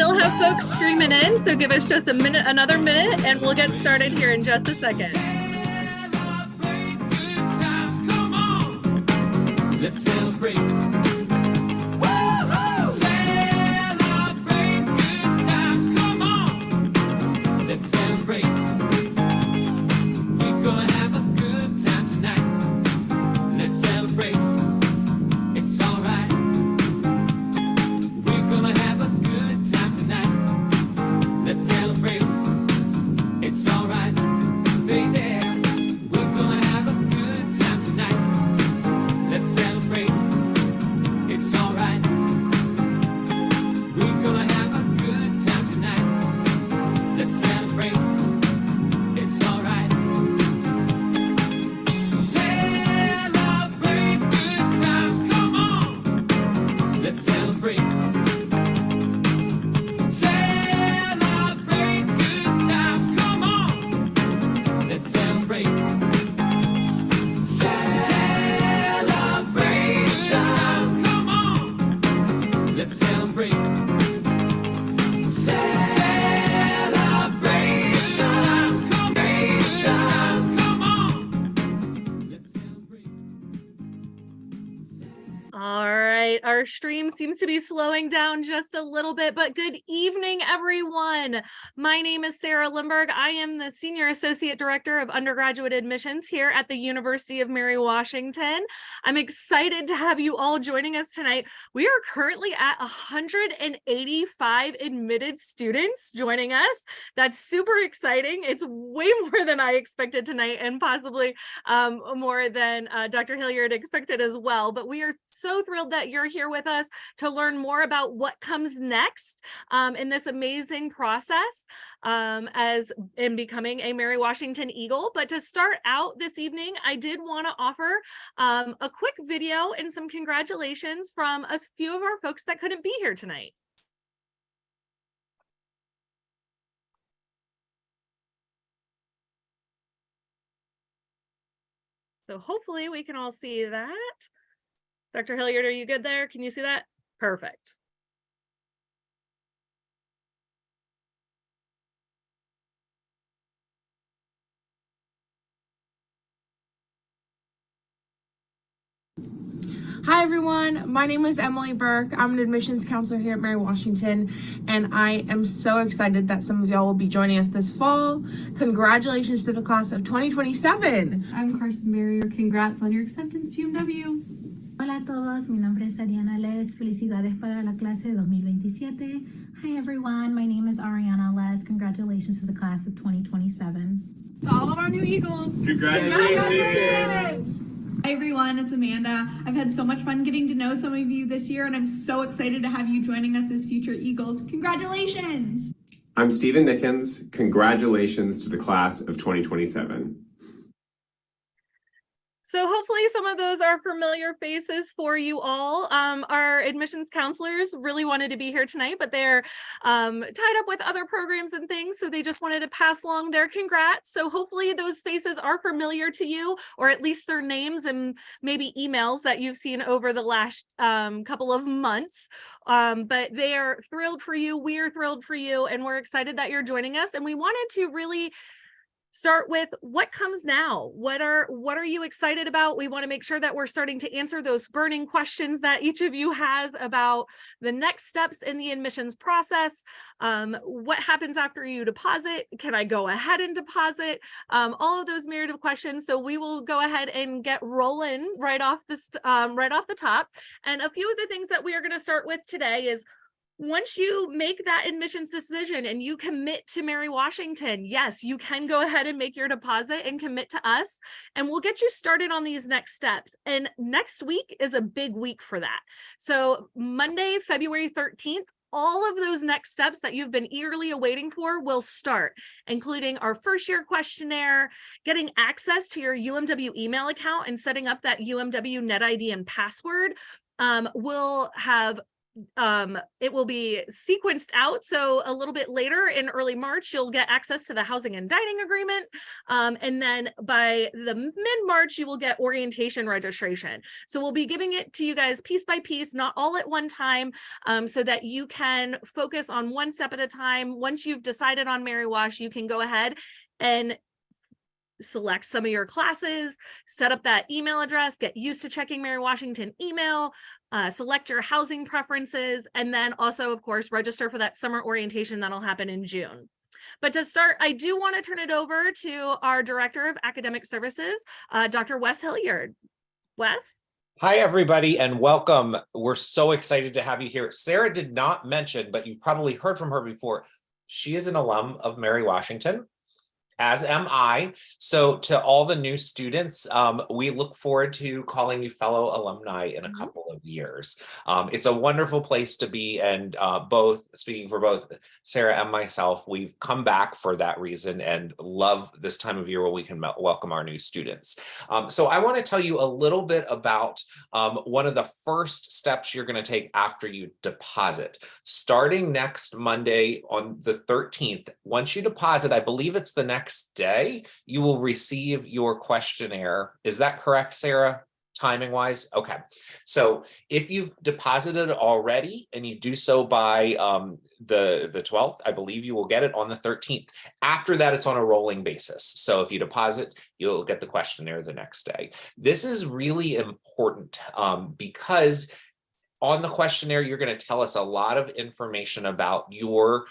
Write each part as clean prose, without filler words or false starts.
still have folks streaming in, so give us just a minute, another minute, and we'll get started here in just a second. Let's celebrate. Our stream seems to be slowing down just a little bit, but good evening, everyone. My name is Sarah Limburg. I am the Senior Associate Director of Undergraduate Admissions here at the University of Mary Washington. I'm excited to have you all joining us tonight. We are currently at 185 admitted students joining us. That's super exciting. It's way more than I expected tonight, and possibly more than Dr. Hilliard expected as well. But we are so thrilled that you're here with us to learn more about what comes next in this amazing process as in becoming a Mary Washington Eagle. But to start out this evening, I did want to offer a quick video and some congratulations from a few of our folks that couldn't be here tonight. So hopefully we can all see that. Dr. Hilliard, are you good there? Can you see that? Perfect. Hi everyone, my name is Emily Burke. I'm an admissions counselor here at Mary Washington, and I am so excited that some of y'all will be joining us this fall. Congratulations to the class of 2027. I'm Carson Barrier. Congrats on your acceptance to UMW. Hola a todos, mi nombre es Ariana Les. Felicidades para la clase 2027. Hi everyone, my name is Ariana Les. Congratulations to the class of 2027. To all of our new Eagles. Congratulations. Hi everyone, it's Amanda. I've had so much fun getting to know some of you this year, and I'm so excited to have you joining us as future Eagles. Congratulations. I'm Stephen Nickens. Congratulations to the class of 2027. So hopefully some of those are familiar faces for you all. Our admissions counselors really wanted to be here tonight, but they're tied up with other programs and things, so they just wanted to pass along their congrats. So hopefully those faces are familiar to you, or at least their names and maybe emails that you've seen over the last couple of months. But they are thrilled for you, we're thrilled for you, and we're excited that you're joining us. And we wanted to really start with what comes now. What are you excited about? We want to make sure that we're starting to answer those burning questions that each of you has about the next steps in the admissions process. What happens after you deposit? Can I go ahead and deposit? All of those myriad of questions. So we will go ahead and get rolling right off the top. And a few of the things that we are going to start with today is, once you make that admissions decision and you commit to Mary Washington, yes, you can go ahead and make your deposit and commit to us, and we'll get you started on these next steps. And next week is a big week for that. So Monday, February 13th, all of those next steps that you've been eagerly awaiting for will start, including our first year questionnaire, getting access to your UMW email account and setting up that UMW net ID and password. We'll have it will be sequenced out. So a little bit later in early March, you'll get access to the housing and dining agreement. And then by the mid-March, you will get orientation registration. So we'll be giving it to you guys piece by piece, not all at one time, so that you can focus on one step at a time. Once you've decided on Mary Wash, you can go ahead and select some of your classes, set up that email address, get used to checking Mary Washington email, select your housing preferences, and then also, of course, register for that summer orientation that'll happen in June. But to start, I do want to turn it over to our Director of Academic Services, Dr. Wes Hilliard. Wes? Hi, everybody, and welcome. We're so excited to have you here. Sarah did not mention, but you've probably heard from her before. She is an alum of Mary Washington, as am I. So to all the new students, we look forward to calling you fellow alumni in a couple of years. It's a wonderful place to be, and speaking for both Sarah and myself, we've come back for that reason and love this time of year where we can welcome our new students. So I want to tell you a little bit about one of the first steps you're going to take after you deposit. Starting next Monday on the 13th, once you deposit, I believe it's the next day, you will receive your questionnaire. Is that correct, Sarah? Timing wise? Okay. So if you've deposited already and you do so by the 12th, I believe you will get it on the 13th. After that, it's on a rolling basis. So if you deposit, you'll get the questionnaire the next day. This is really important because on the questionnaire, you're going to tell us a lot of information about your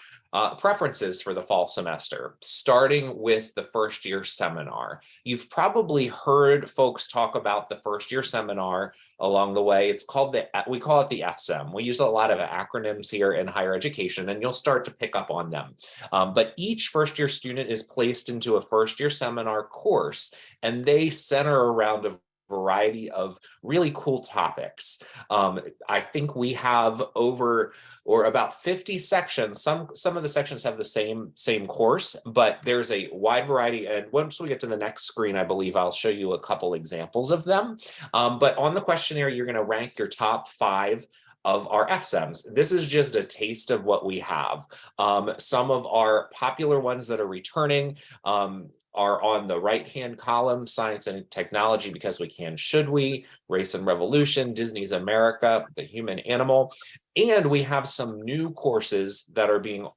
preferences for the fall semester, starting with the first year seminar. You've probably heard folks talk about the first year seminar along the way. It's called we call it the FSEM. We use a lot of acronyms here in higher education, and you'll start to pick up on them. But each first year student is placed into a first year seminar course, and they center around a variety of really cool topics. I think we have about 50 sections. Some of the sections have the same course, but there's a wide variety. And once we get to the next screen, I believe I'll show you a couple examples of them. But on the questionnaire, you're going to rank your top 5 of our FSEMs. This is just a taste of what we have. Some of our popular ones that are returning are on the right-hand column: Science and Technology, Because We Can, Should We, Race and Revolution, Disney's America, The Human Animal. And we have some new courses that are being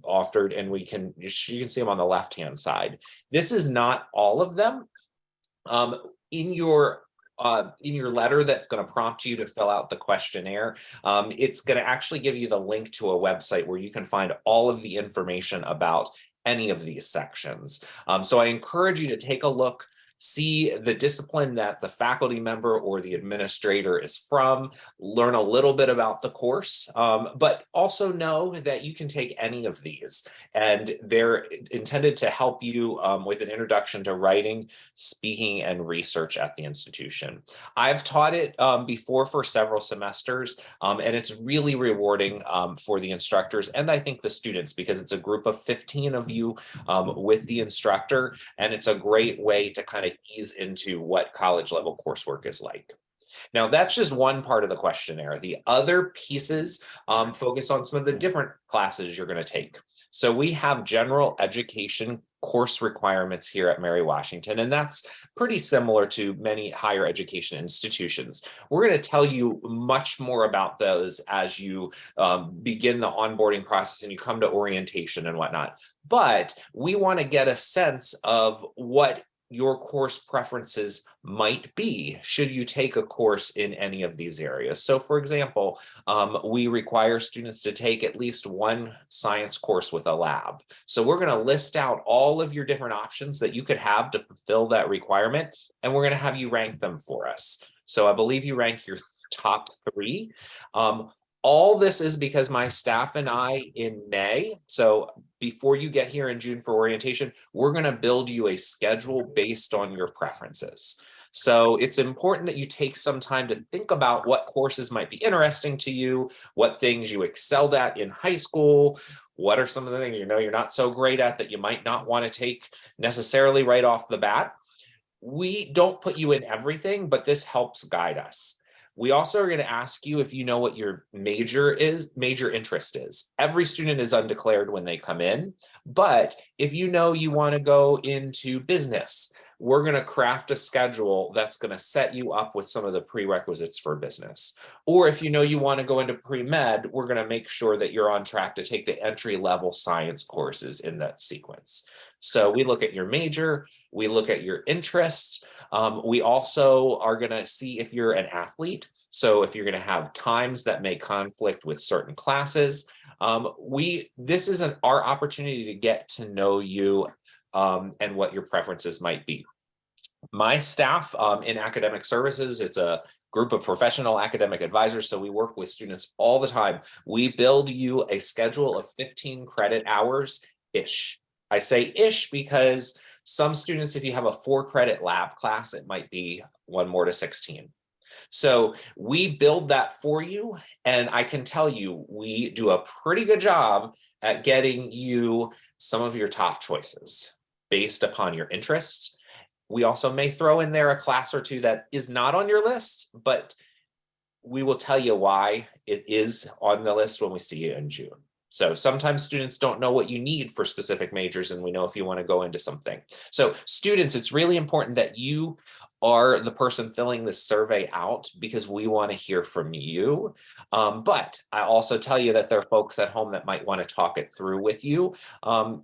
offered, and you can see them on the left-hand side. This is not all of them. In your letter that's going to prompt you to fill out the questionnaire, it's going to actually give you the link to a website where you can find all of the information about any of these sections. So I encourage you to take a look, see the discipline that the faculty member or the administrator is from, learn a little bit about the course, but also know that you can take any of these, and they're intended to help you with an introduction to writing, speaking, and research at the institution. I've taught it before for several semesters, and it's really rewarding for the instructors and I think the students, because it's a group of 15 of you with the instructor, and it's a great way to kind of ease into what college level coursework is like. Now, that's just one part of the questionnaire. The other pieces focus on some of the different classes you're going to take. So we have general education course requirements here at Mary Washington, and that's pretty similar to many higher education institutions. We're going to tell you much more about those as you begin the onboarding process and you come to orientation and whatnot. But we want to get a sense of what your course preferences might be should you take a course in any of these areas. So for example, we require students to take at least one science course with a lab. So we're going to list out all of your different options that you could have to fulfill that requirement, and we're going to have you rank them for us. So I believe you rank your top 3. All this is because my staff and I in May, so before you get here in June for orientation, we're going to build you a schedule based on your preferences. So it's important that you take some time to think about what courses might be interesting to you, what things you excelled at in high school, what are some of the things you know you're not so great at that you might not want to take necessarily right off the bat. We don't put you in everything, but this helps guide us. We also are going to ask you if you know what your major interest is. Every student is undeclared when they come in, but if you know you want to go into business, we're going to craft a schedule that's going to set you up with some of the prerequisites for business. Or if you know you want to go into pre-med, we're going to make sure that you're on track to take the entry-level science courses in that sequence. So we look at your major, we look at your interests. We also are going to see if you're an athlete. So if you're going to have times that may conflict with certain classes, this isn't our opportunity to get to know you and what your preferences might be. My staff in academic services, it's a group of professional academic advisors, so we work with students all the time. We build you a schedule of 15 credit hours-ish. I say ish because some students, if you have a 4-credit lab class, it might be 1 more to 16. So we build that for you, and I can tell you, we do a pretty good job at getting you some of your top choices based upon your interests. We also may throw in there a class or two that is not on your list, but we will tell you why it is on the list when we see you in June. So sometimes students don't know what you need for specific majors, and we know if you want to go into something. So students, it's really important that you are the person filling this survey out because we want to hear from you. But I also tell you that there are folks at home that might want to talk it through with you.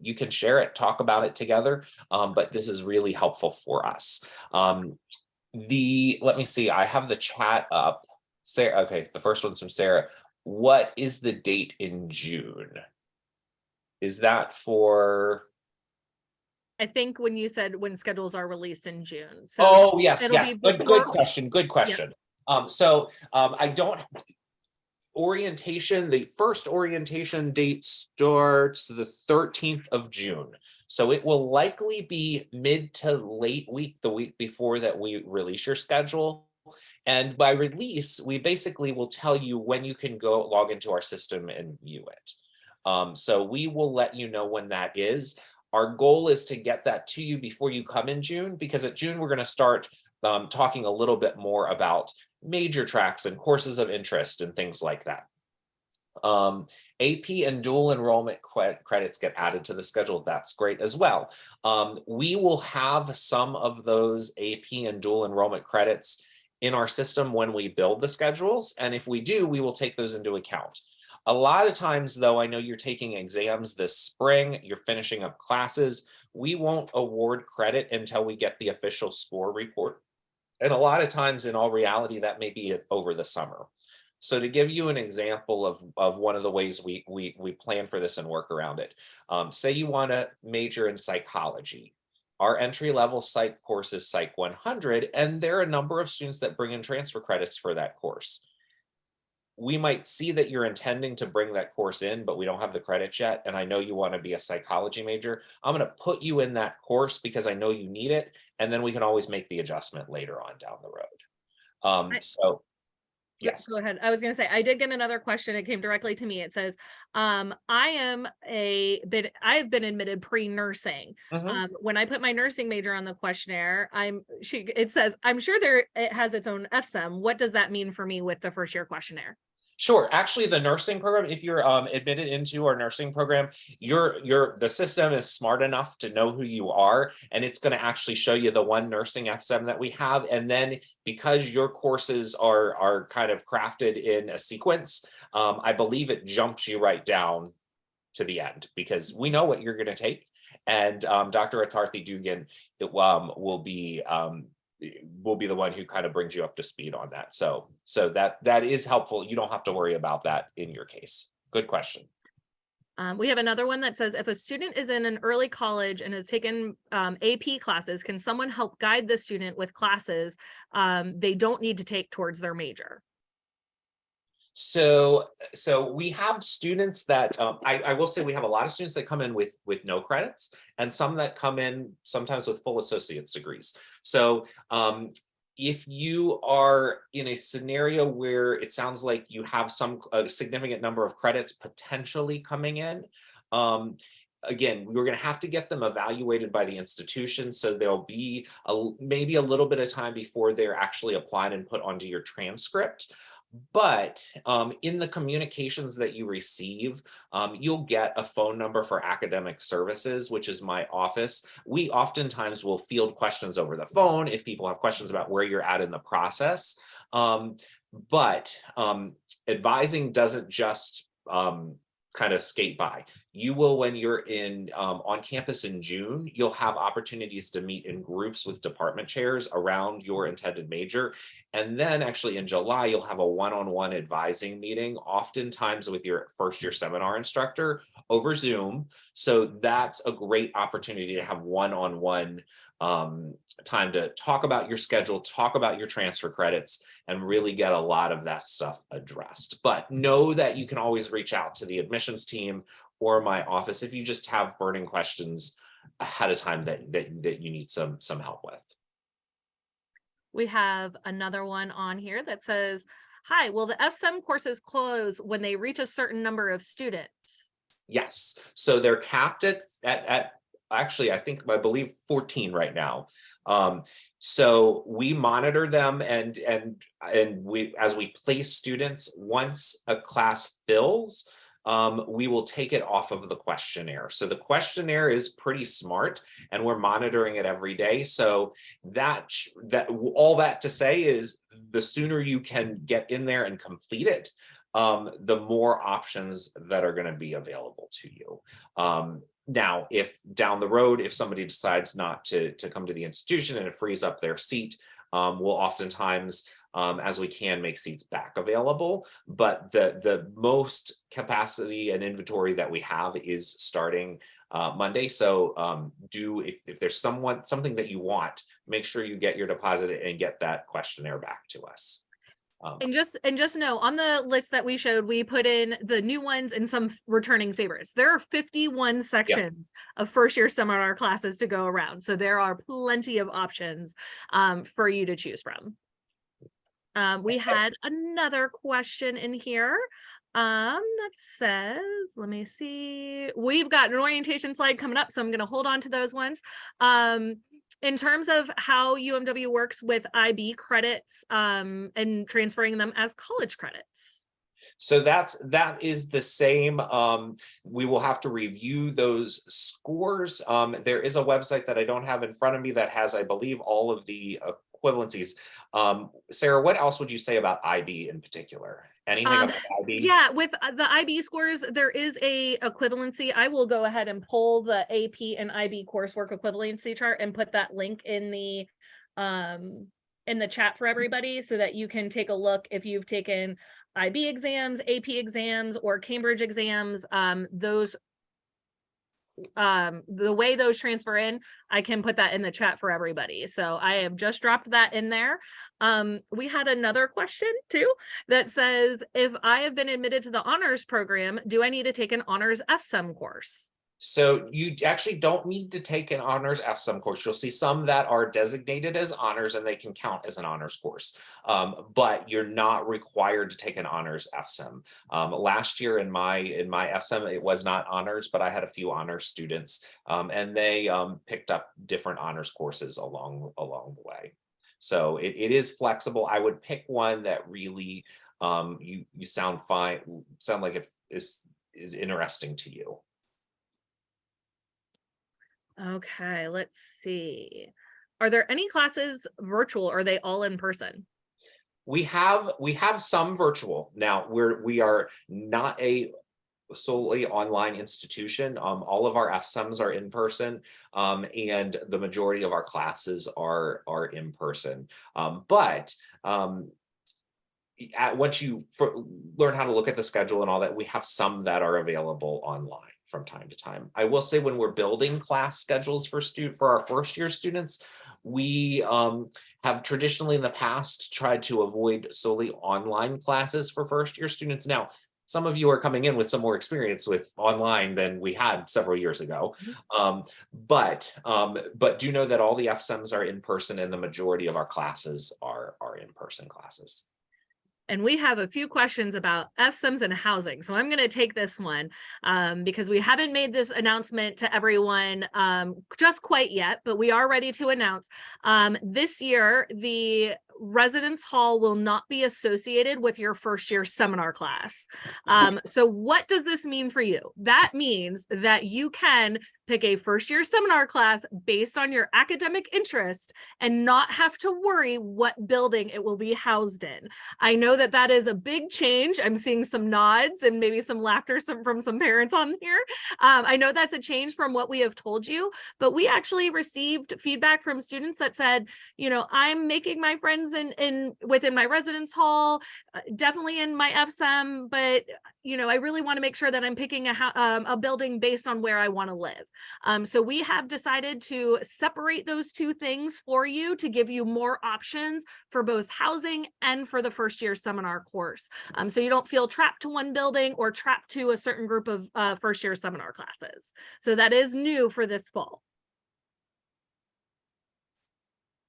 You can share it, talk about it together, but this is really helpful for us. Let me see, I have the chat up. Sarah, okay, the first one's from Sarah. What is the date in June? Is that for? I think when you said when schedules are released in June. So oh, yes, it'll yes. be Good question. Good question. I don't orientation, the first orientation date starts the 13th of June. So it will likely be mid to late week, the week before that we release your schedule. And by release, we basically will tell you when you can go log into our system and view it. So we will let you know when that is. Our goal is to get that to you before you come in June, because at June, we're going to start talking a little bit more about major tracks and courses of interest and things like that. AP and dual enrollment credits get added to the schedule. That's great as well. We will have some of those AP and dual enrollment credits in our system when we build the schedules. And if we do, we will take those into account. A lot of times, though, I know you're taking exams this spring, you're finishing up classes. We won't award credit until we get the official score report. And a lot of times, in all reality, that may be over the summer. So to give you an example of one of the ways we plan for this and work around it, say you want to major in psychology. Our entry-level psych course is Psych 100, and there are a number of students that bring in transfer credits for that course. We might see that you're intending to bring that course in, but we don't have the credits yet, and I know you want to be a psychology major. I'm going to put you in that course because I know you need it, and then we can always make the adjustment later on down the road. Yes. Go ahead. I was going to say, I did get another question. It came directly to me. It says, I've been admitted pre-nursing. When I put my nursing major on the questionnaire, it says, I'm sure it has its own FSEM. What does that mean for me with the first year questionnaire? Sure. Actually, the nursing program, if you're admitted into our nursing program, the system is smart enough to know who you are, and it's going to actually show you the one nursing FSEM that we have. And then because your courses are kind of crafted in a sequence, I believe it jumps you right down to the end because we know what you're going to take. And Dr. Atarthi Dugan will be the one who kind of brings you up to speed on that. So that is helpful. You don't have to worry about that in your case. Good question. We have another one that says, if a student is in an early college and has taken AP classes, can someone help guide the student with classes they don't need to take towards their major? So we have students that I will say we have a lot of students that come in with no credits, and some that come in sometimes with full associate's degrees. So if you are in a scenario where it sounds like you have a significant number of credits potentially coming in, again, we're going to have to get them evaluated by the institution. So there'll be maybe a little bit of time before they're actually applied and put onto your transcript. But in the communications that you receive, you'll get a phone number for academic services, which is my office. We oftentimes will field questions over the phone if people have questions about where you're at in the process. But advising doesn't just kind of skate by. You will, when you're in on campus in June, you'll have opportunities to meet in groups with department chairs around your intended major. And then actually in July, you'll have a one-on-one advising meeting, oftentimes with your first year seminar instructor over Zoom. So that's a great opportunity to have one-on-one time to talk about your schedule, talk about your transfer credits, and really get a lot of that stuff addressed. But know that you can always reach out to the admissions team or my office if you just have burning questions ahead of time that you need some help with. We have another one on here that says, hi, will the FSEM courses close when they reach a certain number of students? Yes, so they're capped at actually, I believe 14 right now. So we monitor them and we, as we place students, once a class fills, we will take it off of the questionnaire. So the questionnaire is pretty smart and we're monitoring it every day. So all that to say is the sooner you can get in there and complete it, the more options that are going to be available to you. Now, if down the road, if somebody decides not to come to the institution and it frees up their seat, we'll oftentimes, as we can, make seats back available. But the most capacity and inventory that we have is starting Monday. So if there's something that you want, make sure you get your deposit and get that questionnaire back to us. And just know, on the list that we showed, we put in the new ones and some returning favorites. There are 51 sections of first year seminar classes to go around. So there are plenty of options for you to choose from. We had another question in here that says, let me see, we've got an orientation slide coming up, so I'm going to hold on to those ones. In terms of how UMW works with IB credits and transferring them as college credits. So that is the same. We will have to review those scores. There is a website that I don't have in front of me that has, I believe, all of the equivalencies. Sarah, what else would you say about IB in particular? Anything about IB? Yeah, with the IB scores, there is a equivalency. I will go ahead and pull the AP and IB coursework equivalency chart and put that link in the chat for everybody so that you can take a look if you've taken IB exams, AP exams, or Cambridge exams. The way those transfer in, I can put that in the chat for everybody. So I have just dropped that in there. We had another question too that says, if I have been admitted to the honors program, do I need to take an honors FSEM course? So you actually don't need to take an honors FSEM course. You'll see some that are designated as honors and they can count as an honors course, but you're not required to take an honors FSEM. Last year in my FSEM, it was not honors, but I had a few honors students and they picked up different honors courses along the way. So it is flexible. I would pick one that really you sound like it is interesting to you. Okay, let's see. Are there any classes virtual or are they all in person? We have some virtual. Now we are not a solely online institution. All of our FSEMs are in person, and the majority of our classes are in person. But once you learn how to look at the schedule and all that, we have some that are available online from time to time. I will say when we're building class schedules for our first year students, we have traditionally in the past tried to avoid solely online classes for first year students. Now, some of you are coming in with some more experience with online than we had several years ago. But do know that all the FSEMs are in person and the majority of our classes are in-person classes. And we have a few questions about FSIMs and housing. So I'm going to take this one because we haven't made this announcement to everyone just quite yet, but we are ready to announce. This year, the residence hall will not be associated with your first year seminar class. So what does this mean for you? That means that you can pick a first year seminar class based on your academic interest and not have to worry what building it will be housed in. I know that that is a big change. I'm seeing some nods and maybe some laughter from some parents on here. I know that's a change from what we have told you, but we actually received feedback from students that said, you know, I'm making my friends within my residence hall, definitely in my FSM, but you know, I really want to make sure that I'm picking a building based on where I want to live. So we have decided to separate those two things for you to give you more options for both housing and for the first year seminar course. So you don't feel trapped to one building or trapped to a certain group of first year seminar classes. So that is new for this fall.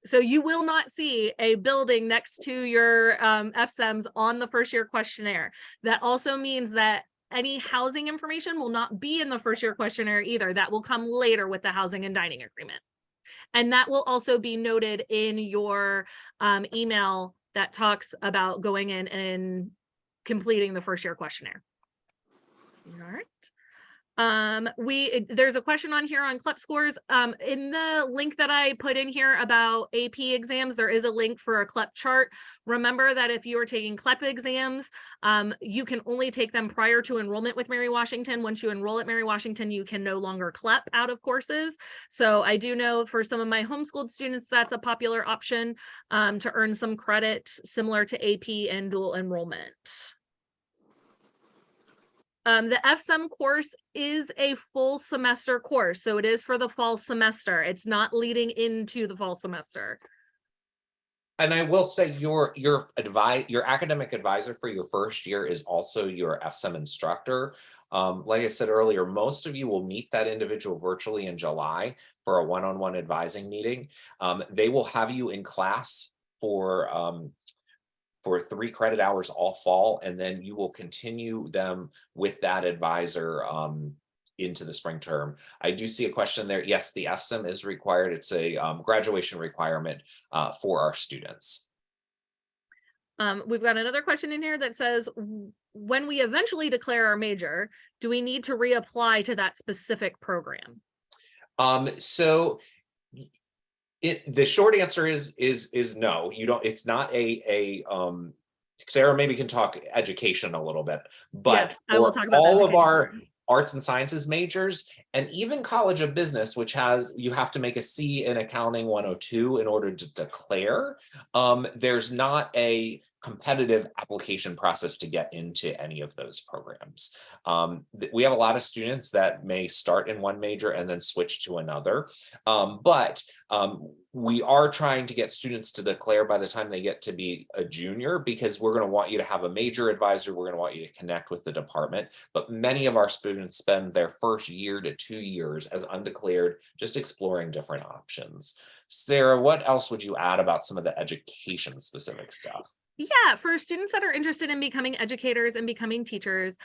So you will not see a building next to your FSEMs on the first year questionnaire. That also means that any housing information will not be in the first year questionnaire either. That will come later with the housing and dining agreement. And that will also be noted in your email that talks about going in and completing the first year questionnaire. All right. There's a question on here on CLEP scores. In the link that I put in here about AP exams, there is a link for a CLEP chart. Remember that if you are taking CLEP exams, you can only take them prior to enrollment with Mary Washington. Once you enroll at Mary Washington, you can no longer CLEP out of courses. So I do know for some of my homeschooled students, that's a popular option to earn some credit similar to AP and dual enrollment. The FSEM course is a full semester course, so it is for the fall semester. It's not leading into the fall semester. And I will say your academic advisor for your first year is also your FSEM instructor. Like I said earlier, most of you will meet that individual virtually in July for a one-on-one advising meeting. They will have you in class for 3 credit hours all fall, and then you will continue them with that advisor into the spring term. I do see a question there. Yes, the FSEM is required. It's a graduation requirement for our students. We've got another question in here that says, when we eventually declare our major, do we need to reapply to that specific program? So the short answer is no. You don't. It's not Sarah maybe can talk education a little bit, but yes, I will talk about all of our arts and sciences majors and even College of Business, which you have to make a C in Accounting 102 in order to declare. There's not a competitive application process to get into any of those programs. We have a lot of students that may start in one major and then switch to another, but we are trying to get students to declare by the time they get to be a junior, because we're going to want you to have a major advisor. We're going to want you to connect with the department. But many of our students spend their first year to 2 years as undeclared, just exploring different options. Sarah, what else would you add about some of the education specific stuff? Yeah, for students that are interested in becoming educators and becoming teachers,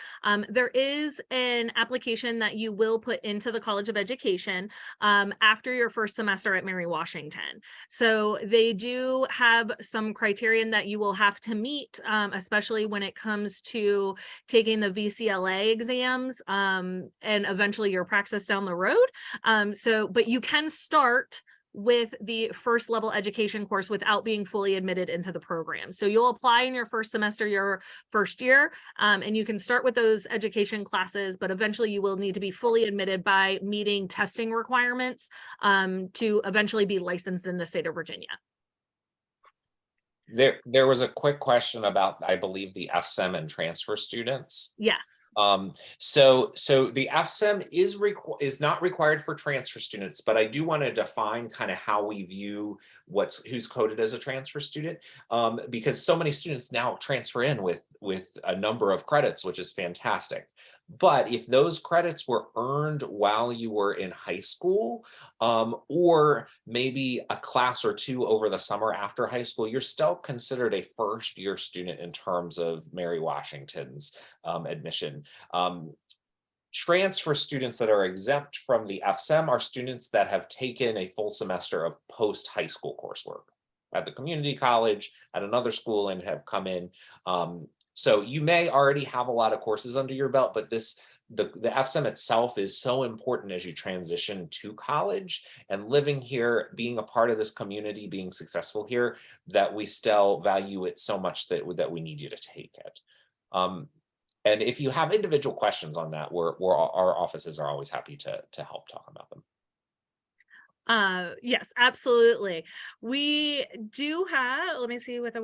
there is an application that you will put into the College of Education after your first semester at Mary Washington. So they do have some criterion that you will have to meet, especially when it comes to taking the VCLA exams and eventually your praxis down the road. But you can start with the first level education course without being fully admitted into the program. So you'll apply in your first semester, your first year, and you can start with those education classes, but eventually you will need to be fully admitted by meeting testing requirements to eventually be licensed in the state of Virginia. There was a quick question about, I believe, the FSEM and transfer students. Yes. So the FSEM is not required for transfer students, but I do want to define kind of how we view who's coded as a transfer student, because so many students now transfer in with a number of credits, which is fantastic. But if those credits were earned while you were in high school, or maybe a class or two over the summer after high school, you're still considered a first year student in terms of Mary Washington's admission. Transfer students that are exempt from the FSEM are students that have taken a full semester of post-high school coursework at the community college, at another school, and have come in. So you may already have a lot of courses under your belt, but the FSEM itself is so important as you transition to college and living here, being a part of this community, being successful here, that we still value it so much that we need you to take it. And if you have individual questions on that, our offices are always happy to help talk about them. Yes, absolutely. We do have, let me see what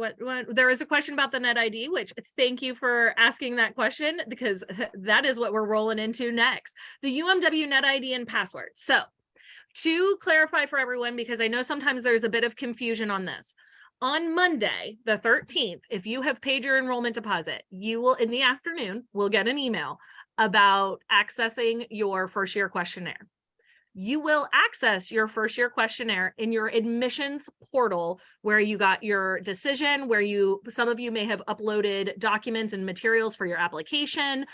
there is a question about the net ID, which thank you for asking that question, because that is what we're rolling into next. The UMW net ID and password. So to clarify for everyone, because I know sometimes there's a bit of confusion on this. On Monday, the 13th, if you have paid your enrollment deposit, you will, in the afternoon, will get an email about accessing your first year questionnaire. You will access your first year questionnaire in your admissions portal, where you got your decision, where some of you may have uploaded documents and materials for your application,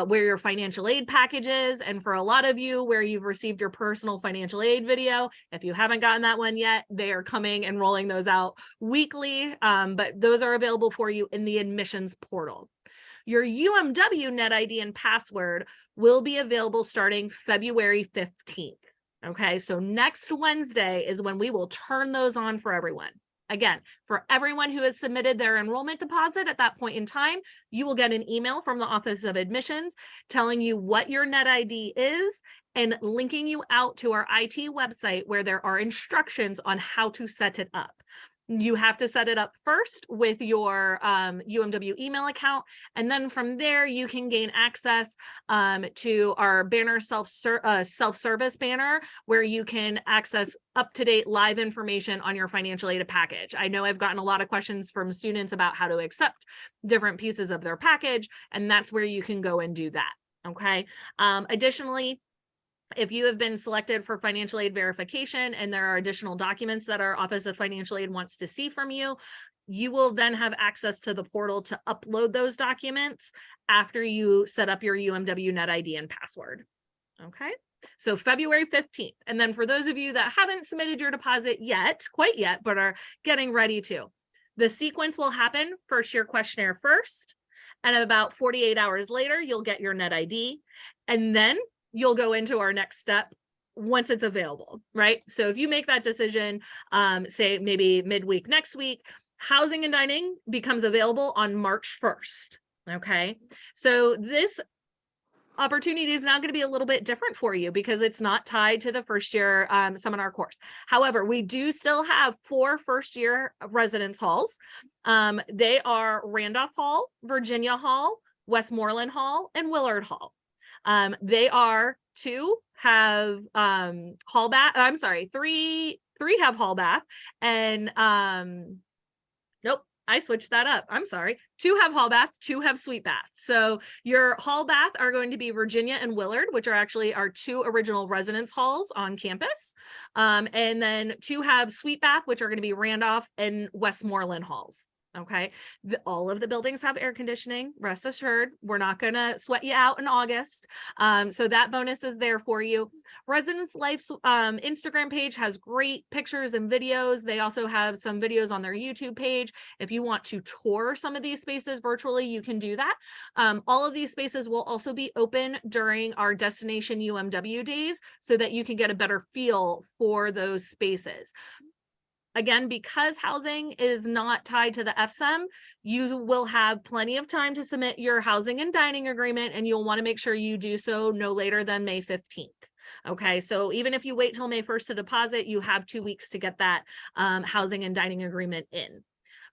where your financial aid package is, and for a lot of you, where you've received your personal financial aid video. If you haven't gotten that one yet, they are coming and rolling those out weekly, but those are available for you in the admissions portal. Your UMW net ID and password will be available starting February 15th. Okay, so next Wednesday is when we will turn those on for everyone. Again, for everyone who has submitted their enrollment deposit at that point in time, you will get an email from the Office of Admissions telling you what your net ID is and linking you out to our IT website, where there are instructions on how to set it up. You have to set it up first with your UMW email account, and then from there you can gain access to our banner self-service banner, where you can access up-to-date live information on your financial aid package. I know I've gotten a lot of questions from students about how to accept different pieces of their package, and that's where you can go and do that. Okay. Additionally, if you have been selected for financial aid verification and there are additional documents that our Office of Financial Aid wants to see from you, you will then have access to the portal to upload those documents after you set up your UMW net ID and password. Okay, so February 15th. And then for those of you that haven't submitted your deposit yet, quite yet, but are getting ready to, the sequence will happen: first year questionnaire first, and about 48 hours later, you'll get your net ID. And then you'll go into our next step once it's available, right? So if you make that decision, say maybe midweek next week, housing and dining becomes available on March 1st, okay? So this opportunity is now going to be a little bit different for you because it's not tied to the first year seminar course. However, we do still have 4 first year residence halls. They are Randolph Hall, Virginia Hall, Westmoreland Hall, and Willard Hall. They are 2 have hall bath. I'm sorry, 3 have hall bath, and nope, I switched that up. I'm sorry. 2 have hall bath, 2 have suite bath. So your hall bath are going to be Virginia and Willard, which are actually our 2 original residence halls on campus. And then 2 have suite bath, which are going to be Randolph and Westmoreland halls. Okay, all of the buildings have air conditioning. Rest assured, we're not going to sweat you out in August. So that bonus is there for you. Residence Life's Instagram page has great pictures and videos. They also have some videos on their YouTube page. If you want to tour some of these spaces virtually, you can do that. All of these spaces will also be open during our Destination UMW days so that you can get a better feel for those spaces. Again, because housing is not tied to the FSEM, you will have plenty of time to submit your housing and dining agreement, and you'll want to make sure you do so no later than May 15th. Okay, so even if you wait till May 1st to deposit, you have 2 weeks to get that housing and dining agreement in.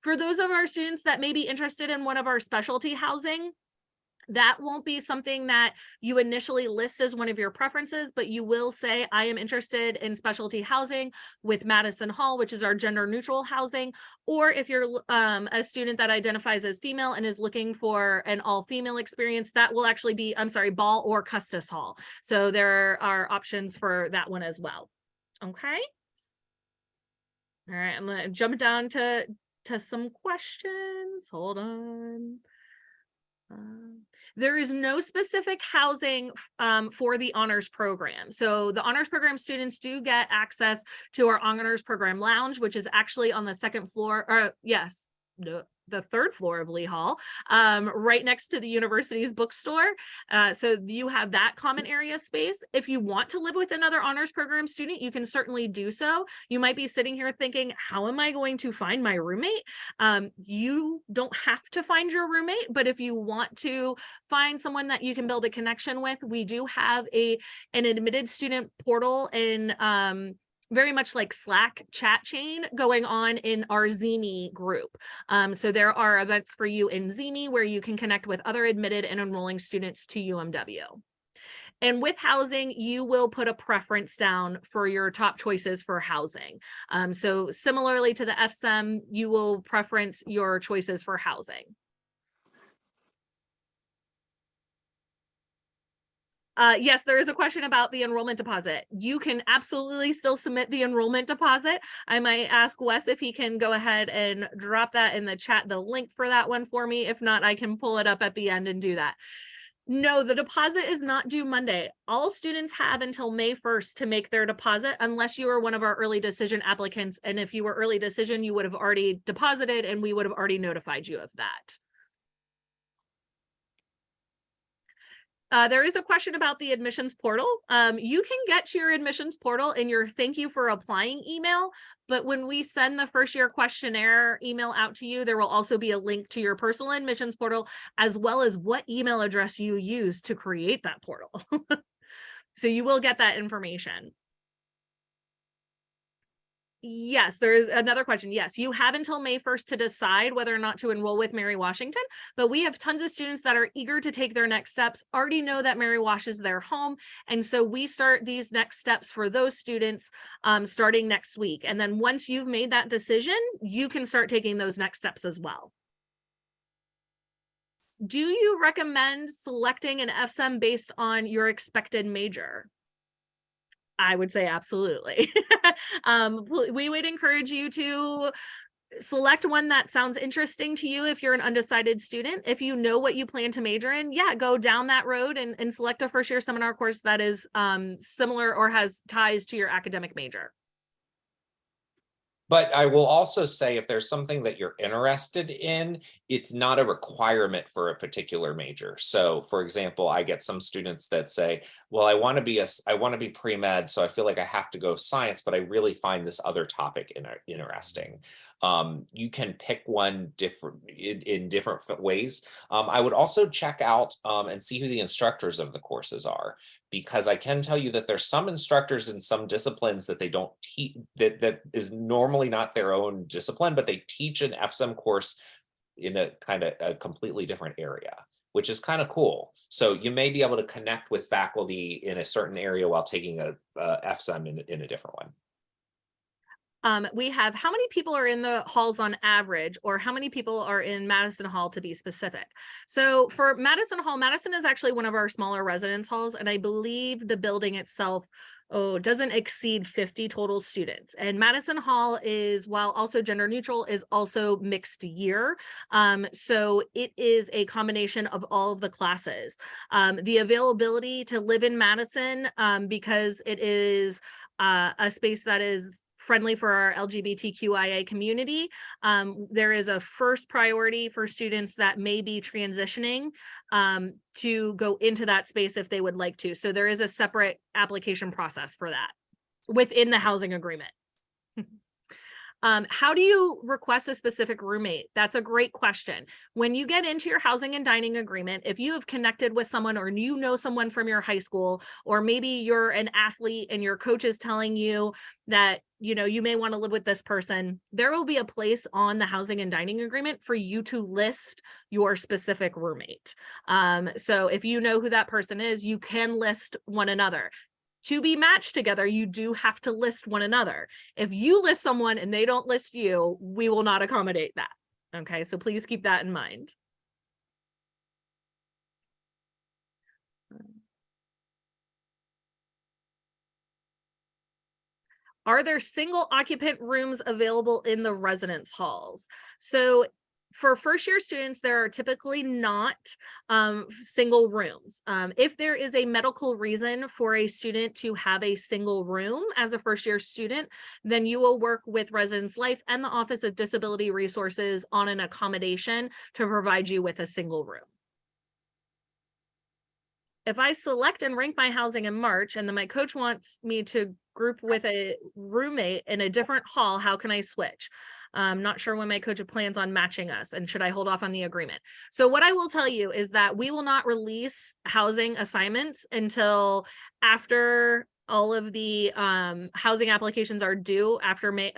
For those of our students that may be interested in one of our specialty housing, That won't be something that you initially list as one of your preferences, but you will say, I am interested in specialty housing with Madison Hall, which is our gender neutral housing. Or if you're a student that identifies as female and is looking for an all female experience, that will actually be, I'm sorry, Ball or Custis Hall. So there are options for that one as well. Okay. All right, I'm gonna jump down to some questions. Hold on. There is no specific housing for the honors program. So the honors program students do get access to our honors program lounge, which is actually on the second floor, or yes, no, the third floor of Lee Hall, right next to the university's bookstore. So you have that common area space. If you want to live with another honors program student, you can certainly do so. You might be sitting here thinking, how am I going to find my roommate? You don't have to find your roommate, but if you want to find someone that you can build a connection with, we do have an admitted student portal in very much like Slack chat chain going on in our Zini group. So there are events for you in Zini where you can connect with other admitted and enrolling students to UMW. And with housing, you will put a preference down for your top choices for housing. So similarly to the FSEM, you will preference your choices for housing. Yes, there is a question about the enrollment deposit. You can absolutely still submit the enrollment deposit. I might ask Wes if he can go ahead and drop that in the chat, the link for that one for me. If not, I can pull it up at the end and do that. No, the deposit is not due Monday. All students have until May 1st to make their deposit, unless you are one of our early decision applicants. And if you were early decision, you would have already deposited and we would have already notified you of that. There is a question about the admissions portal. You can get to your admissions portal in your thank you for applying email, but when we send the first year questionnaire email out to you, there will also be a link to your personal admissions portal, as well as what email address you use to create that portal. So you will get that information. Yes, there is another question. Yes, you have until May 1st to decide whether or not to enroll with Mary Washington, but we have tons of students that are eager to take their next steps, already know that Mary Wash is their home. And so we start these next steps for those students starting next week. And then once you've made that decision, you can start taking those next steps as well. Do you recommend selecting an FSEM based on your expected major? I would say absolutely. We would encourage you to select one that sounds interesting to you if you're an undecided student. If you know what you plan to major in, yeah, go down that road and select a first year seminar course that is similar or has ties to your academic major. But I will also say, if there's something that you're interested in, it's not a requirement for a particular major. So for example, I get some students that say, well, I want to be pre-med, so I feel like I have to go science, but I really find this other topic interesting. You can pick one in different ways. I would also check out and see who the instructors of the courses are, because I can tell you that there's some instructors in some disciplines that they don't teach, that is normally not their own discipline, but they teach an FSEM course in a kind of a completely different area, which is kind of cool. So you may be able to connect with faculty in a certain area while taking a FSEM in a different one. We have how many people are in the halls on average, or how many people are in Madison Hall to be specific. So for Madison Hall, Madison is actually one of our smaller residence halls, and I believe the building itself doesn't exceed 50 total students. And Madison Hall is, while also gender neutral, is also mixed year. So it is a combination of all of the classes. The availability to live in Madison, because it is a space that is friendly for our LGBTQIA community. There is a first priority for students that may be transitioning to go into that space if they would like to. So there is a separate application process for that within the housing agreement. How do you request a specific roommate? That's a great question. When you get into your housing and dining agreement, if you have connected with someone or you know someone from your high school, or maybe you're an athlete and your coach is telling you that, you know, you may want to live with this person, there will be a place on the housing and dining agreement for you to list your specific roommate. So if you know who that person is, you can list one another. To be matched together, you do have to list one another. If you list someone and they don't list you, we will not accommodate that. Okay, so please keep that in mind. Are there single occupant rooms available in the residence halls? So for first year students, there are typically not single rooms. If there is a medical reason for a student to have a single room as a first year student, then you will work with Residence Life and the Office of Disability Resources on an accommodation to provide you with a single room. If I select and rank my housing in March and then my coach wants me to group with a roommate in a different hall, how can I switch? I'm not sure when my coach plans on matching us, and should I hold off on the agreement? So what I will tell you is that we will not release housing assignments until after all of the housing applications are due after May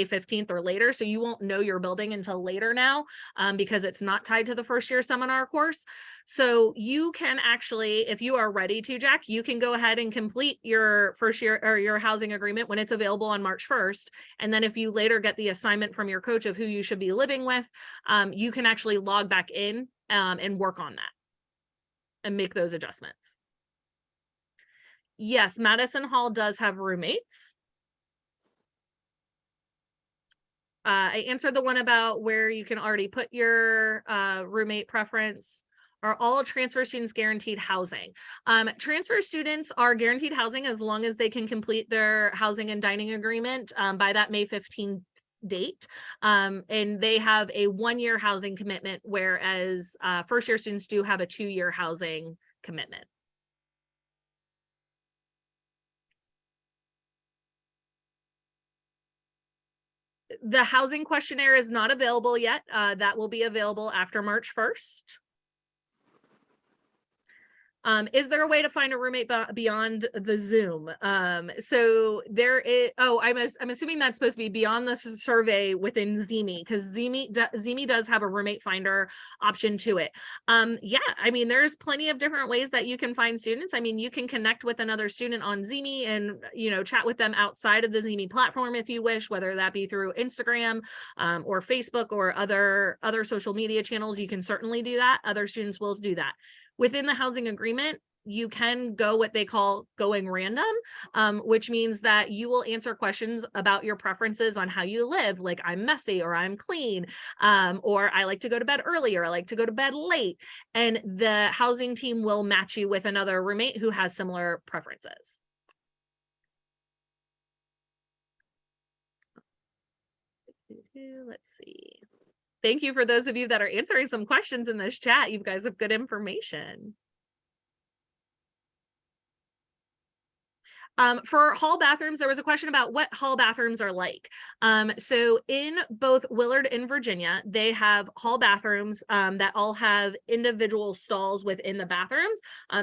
15th or later. So you won't know your building until later now because it's not tied to the first year seminar course. So you can actually, if you are ready to, Jack, you can go ahead and complete your first year or your housing agreement when it's available on March 1st. And then if you later get the assignment from your coach of who you should be living with, you can actually log back in and work on that and make those adjustments. Yes, Madison Hall does have roommates. I answered the one about where you can already put your roommate preference. Are all transfer students guaranteed housing? Transfer students are guaranteed housing as long as they can complete their housing and dining agreement by that May 15th date. And they have a 1-year housing commitment, whereas first year students do have a 2-year housing commitment. The housing questionnaire is not available yet. That will be available after March 1st. Is there a way to find a roommate beyond the Zoom? So there is, I'm assuming that's supposed to be beyond the survey within Zemi, because Zemi does have a roommate finder option to it. Yeah, I mean, there's plenty of different ways that you can find students. I mean, you can connect with another student on Zemi and, you know, chat with them outside of the Zemi platform if you wish, whether that be through Instagram or Facebook or other social media channels. You can certainly do that. Other students will do that. Within the housing agreement, you can go what they call going random, which means that you will answer questions about your preferences on how you live, like I'm messy or I'm clean, or I like to go to bed early or I like to go to bed late. And the housing team will match you with another roommate who has similar preferences. Let's see. Thank you for those of you that are answering some questions in this chat. You guys have good information. For hall bathrooms, there was a question about what hall bathrooms are like. So in both Willard and Virginia, they have hall bathrooms that all have individual stalls within the bathrooms.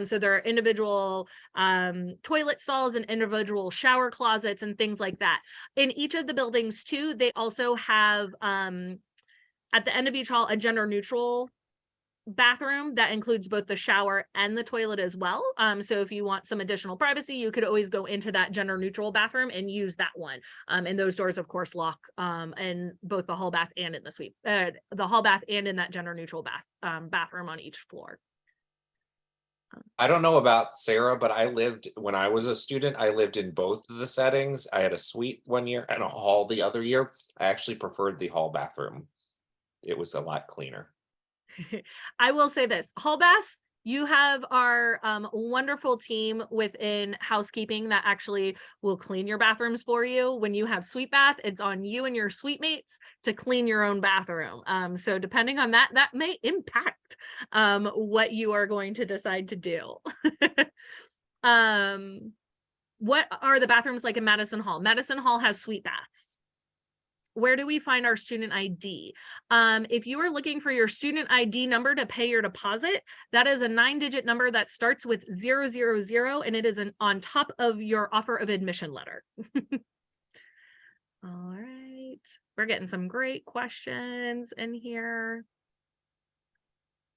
So there are individual toilet stalls and individual shower closets and things like that. In each of the buildings too, they also have at the end of each hall, a gender neutral bathroom that includes both the shower and the toilet as well. So if you want some additional privacy, you could always go into that gender neutral bathroom and use that one. And those doors, of course, lock in both the hall bath and in the suite, the hall bath and in that gender neutral bathroom on each floor. I don't know about Sarah, but when I was a student, I lived in both of the settings. I had a suite one year and a hall the other year. I actually preferred the hall bathroom. It was a lot cleaner. I will say this, hall baths, you have our wonderful team within housekeeping that actually will clean your bathrooms for you. When you have suite bath, it's on you and your suite mates to clean your own bathroom. So depending on that, that may impact what you are going to decide to do. What are the bathrooms like in Madison Hall? Madison Hall has suite baths. where do we find our student ID? If you are looking for your student ID number to pay your deposit, that is a 9-digit number that starts with 000, and it is on top of your offer of admission letter. All right, we're getting some great questions in here.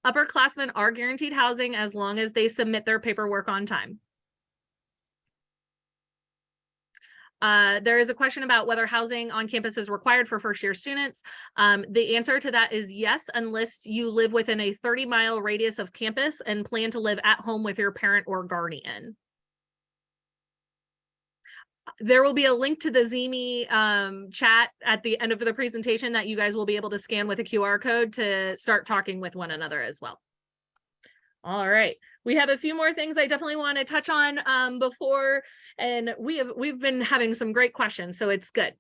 Upperclassmen are guaranteed housing as long as they submit their paperwork on time. There is a question about whether housing on campus is required for first-year students. The answer to that is yes, unless you live within a 30-mile radius of campus and plan to live at home with your parent or guardian. There will be a link to the Zimi chat at the end of the presentation that you guys will be able to scan with a QR code to start talking with one another as well. All right, we have a few more things I definitely want to touch on before, and we've been having some great questions, so it's good.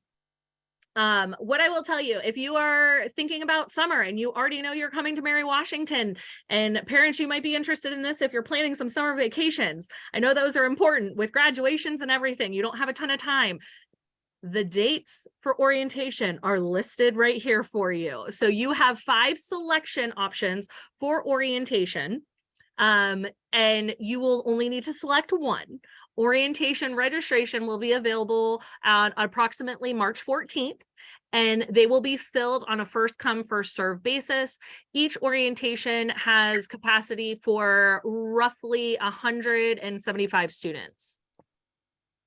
What I will tell you, if you are thinking about summer and you already know you're coming to Mary Washington, and parents, you might be interested in this if you're planning some summer vacations. I know those are important with graduations and everything. You don't have a ton of time. The dates for orientation are listed right here for you. So you have 5 selection options for orientation, and you will only need to select one. Orientation registration will be available on approximately March 14th, and they will be filled on a first come, first serve basis. Each orientation has capacity for roughly 175 students.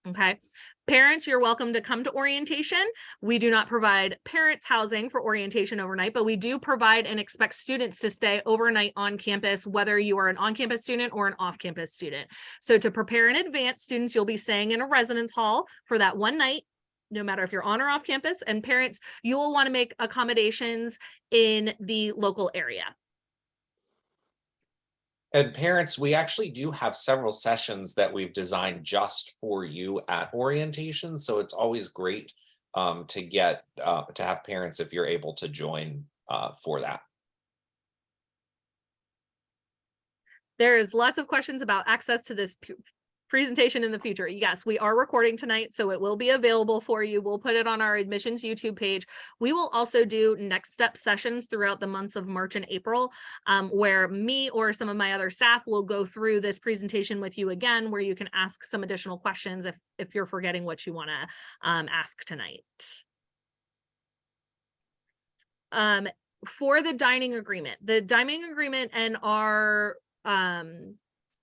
Okay. Parents, you're welcome to come to orientation. We do not provide parents housing for orientation overnight, but we do provide and expect students to stay overnight on campus, whether you are an on-campus student or an off-campus student. So to prepare in advance, students, you'll be staying in a residence hall for that one night, no matter if you're on or off campus. And parents, you will want to make accommodations in the local area. And parents, we actually do have several sessions that we've designed just for you at orientation. So it's always great to get to have parents if you're able to join for that. There's lots of questions about access to this presentation in the future. Yes, we are recording tonight, so it will be available for you. We'll put it on our admissions YouTube page. We will also do next step sessions throughout the months of March and April, where me or some of my other staff will go through this presentation with you again, where you can ask some additional questions if you're forgetting what you want to ask tonight. For the dining agreement and our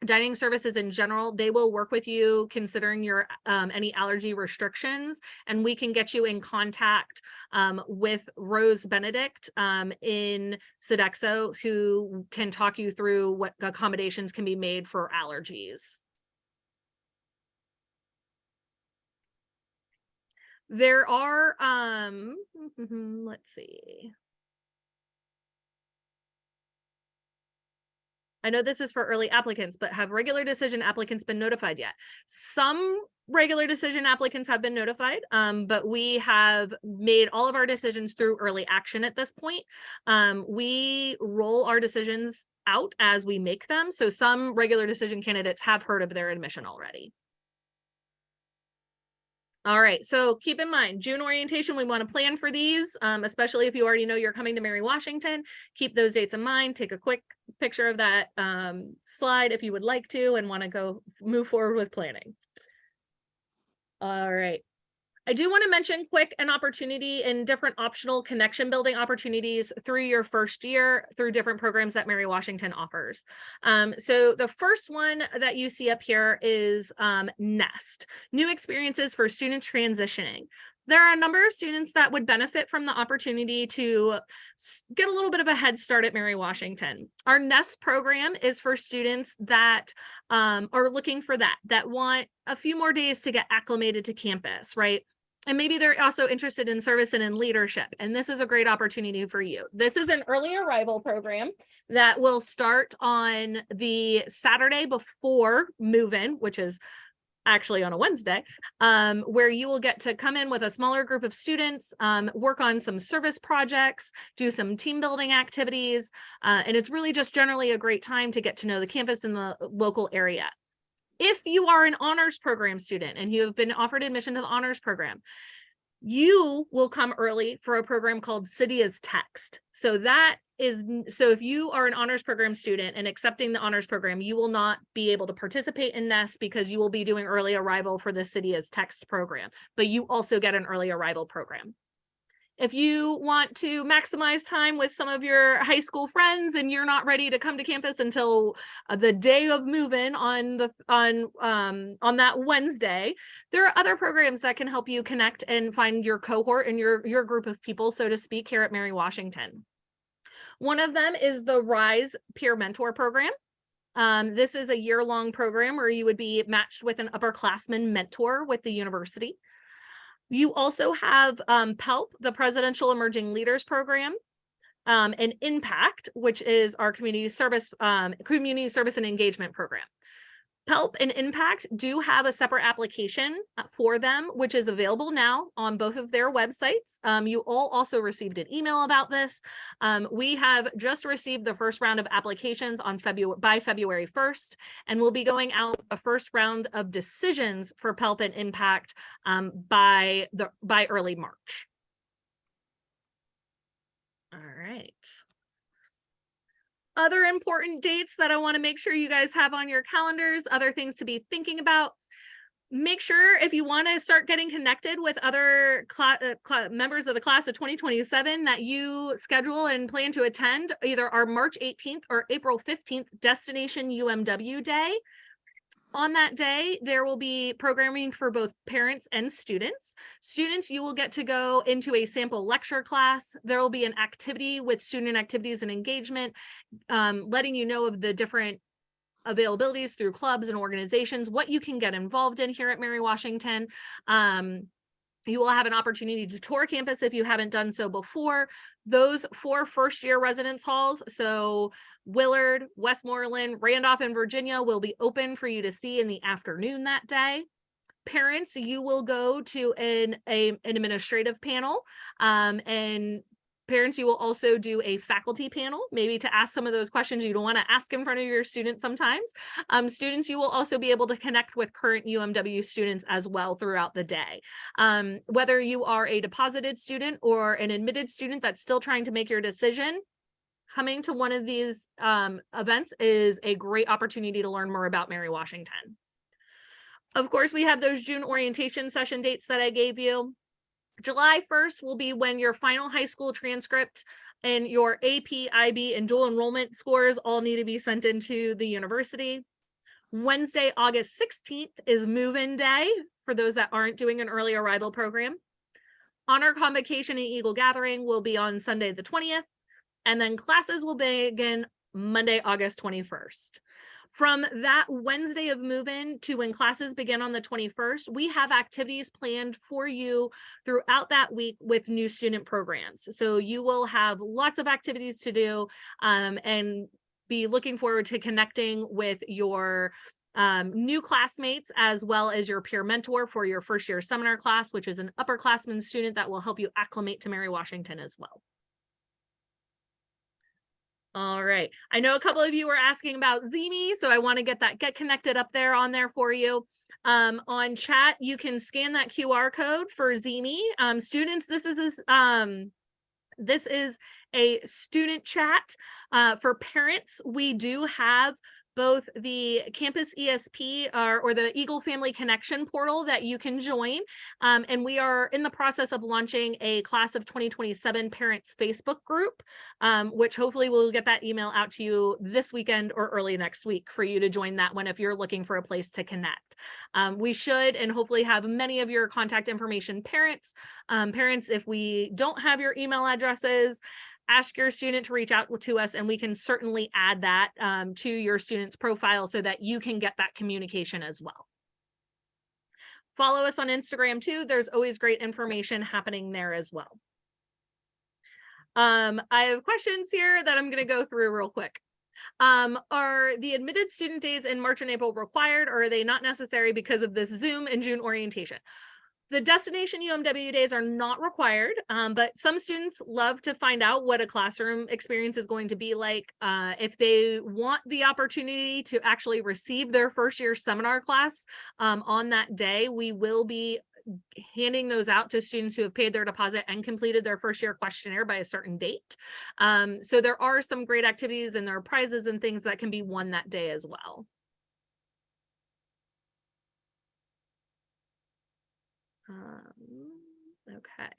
dining services in general, they will work with you considering your any allergy restrictions, and we can get you in contact with Rose Benedict in Sodexo, who can talk you through what accommodations can be made for allergies. There are let's see. I know this is for early applicants, but have regular decision applicants been notified yet? Some regular decision applicants have been notified, but we have made all of our decisions through early action at this point. We roll our decisions out as we make them. So some regular decision candidates have heard of their admission already. All right, so keep in mind, June orientation, we want to plan for these, especially if you already know you're coming to Mary Washington. Keep those dates in mind. Take a quick picture of that slide if you would like to and want to move forward with planning. All right. I do want to mention quick an opportunity in different optional connection building opportunities through your first year through different programs that Mary Washington offers. So the first one that you see up here is NEST, New Experiences for Students Transitioning. There are a number of students that would benefit from the opportunity to get a little bit of a head start at Mary Washington. Our NEST program is for students that are looking for that want a few more days to get acclimated to campus, right? And maybe they're also interested in service and in leadership. And this is a great opportunity for you. This is an early arrival program that will start on the Saturday before move-in, which is actually on a Wednesday, where you will get to come in with a smaller group of students, work on some service projects, do some team building activities. And it's really just generally a great time to get to know the campus and the local area. If you are an honors program student and you have been offered admission to the honors program, You will come early for a program called City as Text. So if you are an honors program student and accepting the honors program, you will not be able to participate in NEST because you will be doing early arrival for the City as Text program, but you also get an early arrival program. If you want to maximize time with some of your high school friends and you're not ready to come to campus until the day of move-in on that Wednesday, there are other programs that can help you connect and find your cohort and your group of people, so to speak, here at Mary Washington. One of them is the RISE Peer Mentor Program. This is a year-long program where you would be matched with an upperclassman mentor with the university. You also have PELP, the Presidential Emerging Leaders Program, and IMPACT, which is our community service and engagement program. PELP and IMPACT do have a separate application for them, which is available now on both of their websites. You all also received an email about this. We have just received the first round of applications by February 1st, and we'll be going out a first round of decisions for PELP and IMPACT by early March. All right. Other important dates that I want to make sure you guys have on your calendars, other things to be thinking about. Make sure if you want to start getting connected with other members of the class of 2027 that you schedule and plan to attend either our March 18th or April 15th Destination UMW Day. On that day, there will be programming for both parents and students. Students, you will get to go into a sample lecture class. There will be an activity with student activities and engagement, letting you know of the different availabilities through clubs and organizations, what you can get involved in here at Mary Washington. You will have an opportunity to tour campus if you haven't done so before. Those 4 first-year residence halls, so Willard, Westmoreland, Randolph, and Virginia, will be open for you to see in the afternoon that day. Parents, you will go to an administrative panel, and parents, you will also do a faculty panel, maybe to ask some of those questions you don't want to ask in front of your students sometimes. Students, you will also be able to connect with current UMW students as well throughout the day. Whether you are a deposited student or an admitted student that's still trying to make your decision, coming to one of these events is a great opportunity to learn more about Mary Washington. Of course, we have those June orientation session dates that I gave you. July 1st will be when your final high school transcript and your AP, IB, and dual enrollment scores all need to be sent into the university. Wednesday, August 16th is move-in day for those that aren't doing an early arrival program. Honor Convocation and Eagle Gathering will be on Sunday the 20th, and then classes will begin Monday, August 21st. From that Wednesday of move-in to when classes begin on the 21st, we have activities planned for you throughout that week with new student programs. So you will have lots of activities to do and be looking forward to connecting with your new classmates as well as your peer mentor for your first year seminar class, which is an upperclassman student that will help you acclimate to Mary Washington as well. All right. I know a couple of you were asking about ZME, so I want to get connected up there on there for you. On chat, you can scan that QR code for ZME. Students, this is a student chat. For parents, we do have both the campus ESP or the Eagle Family Connection portal that you can join. And we are in the process of launching a class of 2027 parents Facebook group, which hopefully we'll get that email out to you this weekend or early next week for you to join that one if you're looking for a place to connect. We should and hopefully have many of your contact information parents. Parents, if we don't have your email addresses, ask your student to reach out to us and we can certainly add that to your student's profile so that you can get that communication as well. Follow us on Instagram too. There's always great information happening there as well. I have questions here that I'm going to go through real quick. Are the admitted student days in March and April required, or are they not necessary because of this Zoom and June orientation? The Destination UMW days are not required, but some students love to find out what a classroom experience is going to be like. If they want the opportunity to actually receive their first year seminar class on that day, we will be handing those out to students who have paid their deposit and completed their first year questionnaire by a certain date. So there are some great activities and there are prizes and things that can be won that day as well. Okay.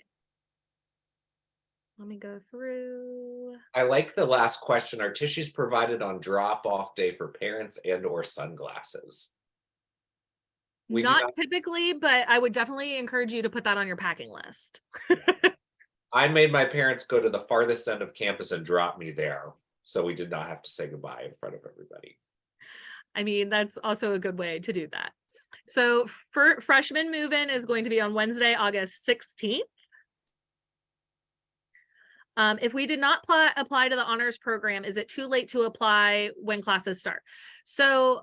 Let me go through. I like the last question. Are tissues provided on drop-off day for parents and or sunglasses? We do Not not. typically, but I would definitely encourage you to put that on your packing list. I made my parents go to the farthest end of campus and drop me there, so we did not have to say goodbye in front of everybody. I mean, that's also a good way to do that. So for freshman move-in is going to be on Wednesday, August 16th. If we did not apply to the honors program, is it too late to apply when classes start? So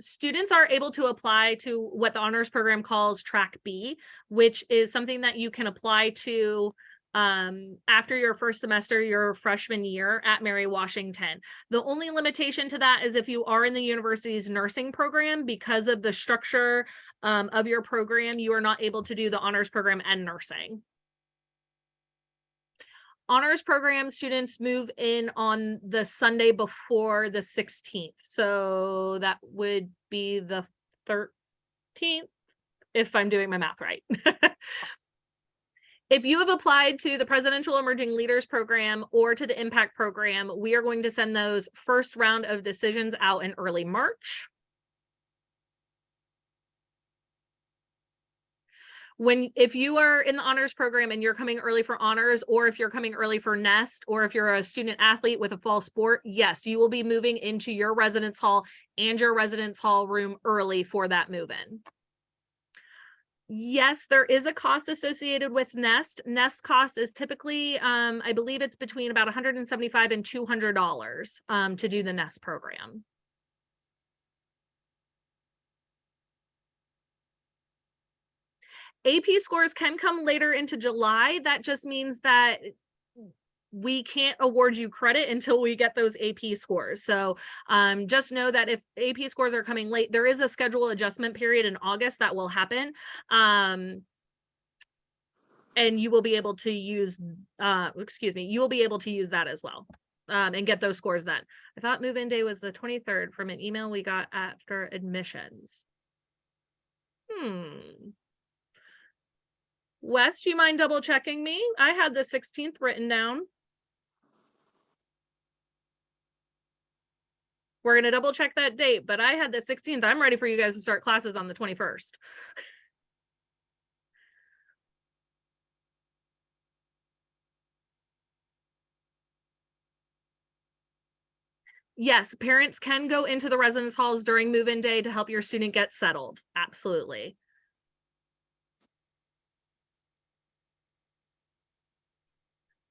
students are able to apply to what the honors program calls track B, which is something that you can apply to after your first semester, your freshman year at Mary Washington. The only limitation to that is if you are in the university's nursing program, because of the structure of your program, you are not able to do the honors program and nursing. Honors program students move in on the Sunday before the 16th. So that would be the 13th, if I'm doing my math right. If you have applied to the Presidential Emerging Leaders Program or to the Impact Program, we are going to send those first round of decisions out in early March. If you are in the honors program and you're coming early for honors, or if you're coming early for nest, or if you're a student athlete with a fall sport, yes, you will be moving into your residence hall and your residence hall room early for that move-in. Yes, there is a cost associated with nest. Nest cost is typically, I believe it's between about $175 and $200 to do the nest program. AP scores can come later into July. That just means that we can't award you credit until we get those AP scores. So just know that if AP scores are coming late, there is a schedule adjustment period in August that will happen. And you will be able to use, you will be able to use that as well and get those scores then. I thought move-in day was the 23rd from an email we got after admissions. Wes, do you mind double checking me? I had the 16th written down. We're going to double check that date, but I had the 16th. I'm ready for you guys to start classes on the 21st. Yes, parents can go into the residence halls during move-in day to help your student get settled. Absolutely.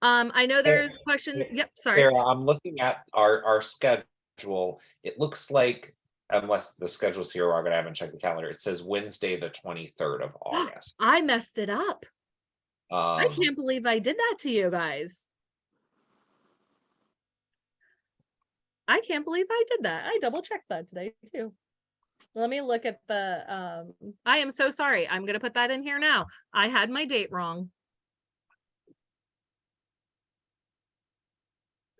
I know there's questions. Yep, sorry. Sarah, I'm looking at our schedule. It looks like, unless the schedule's here, or I'm gonna have to check the calendar, it says Wednesday, the 23rd of August. I messed it up. I can't believe I did that to you guys. I can't believe I did that. I double checked that today too. Let me look at the, I am so sorry. I'm going to put that in here now. I had my date wrong.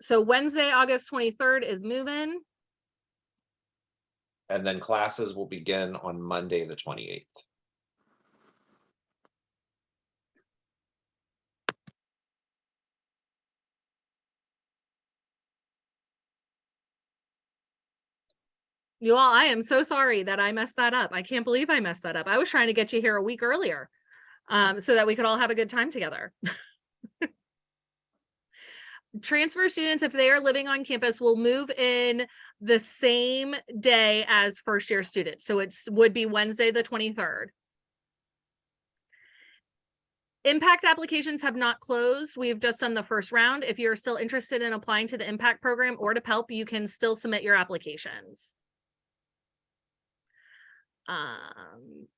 So Wednesday, August 23rd is move-in. And then classes will begin on Monday, the 28th. You all, I am so sorry that I messed that up. I can't believe I messed that up. I was trying to get you here a week earlier so that we could all have a good time together. Transfer students, if they are living on campus, will move in the same day as first year students. So it would be Wednesday, the 23rd. Impact applications have not closed. We've just done the first round. If you're still interested in applying to the Impact program or to PELP, you can still submit your applications.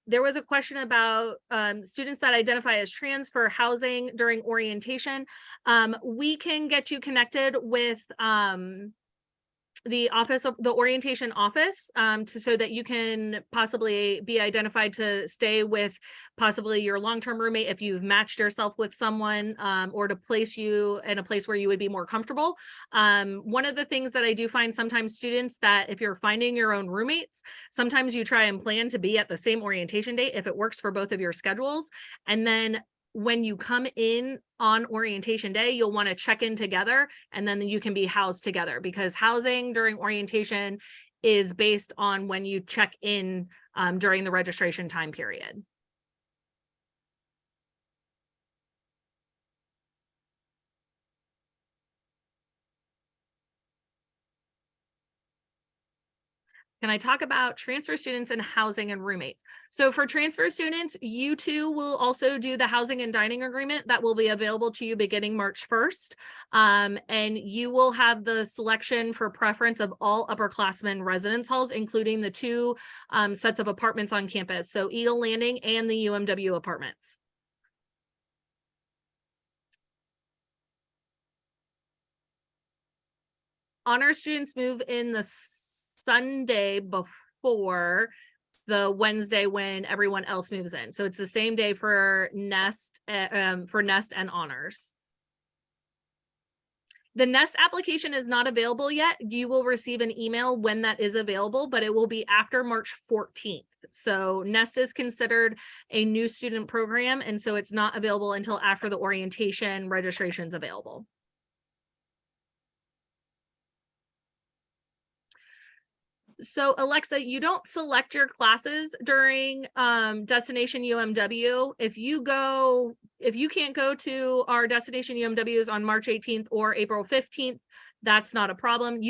There was a question about students that identify as trans for housing during orientation. We can get you connected with the orientation office, so that you can possibly be identified to stay with possibly your long-term roommate if you've matched yourself with someone, or to place you in a place where you would be more comfortable. One of the things that I do find sometimes students, that if you're finding your own roommates, sometimes you try and plan to be at the same orientation date if it works for both of your schedules. And then when you come in on orientation day, you'll want to check in together, and then you can be housed together, because housing during orientation is based on when you check in during the registration time period. Can I talk about transfer students and housing and roommates? So for transfer students, you too will also do the housing and dining agreement that will be available to you beginning March 1st. And you will have the selection for preference of all upperclassmen residence halls, including the two sets of apartments on campus. So Eagle Landing and the UMW apartments. Honor students move in the Sunday before the Wednesday when everyone else moves in. So it's the same day for Nest and honors. The Nest application is not available yet. You will receive an email when that is available, but it will be after March 14th. So Nest is considered a new student program, and so it's not available until after the orientation registration is available. So Alexa, you don't select your classes during Destination UMW. If you can't go to our Destination UMWs on March 18th or April 15th, that's not a problem.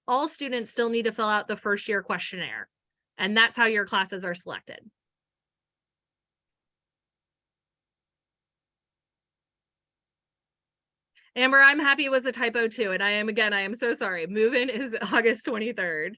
All students still need to fill out the first year questionnaire, and that's how your classes are selected. Amber, I'm happy it was a typo too. And I am so sorry. Move-in is August 23rd.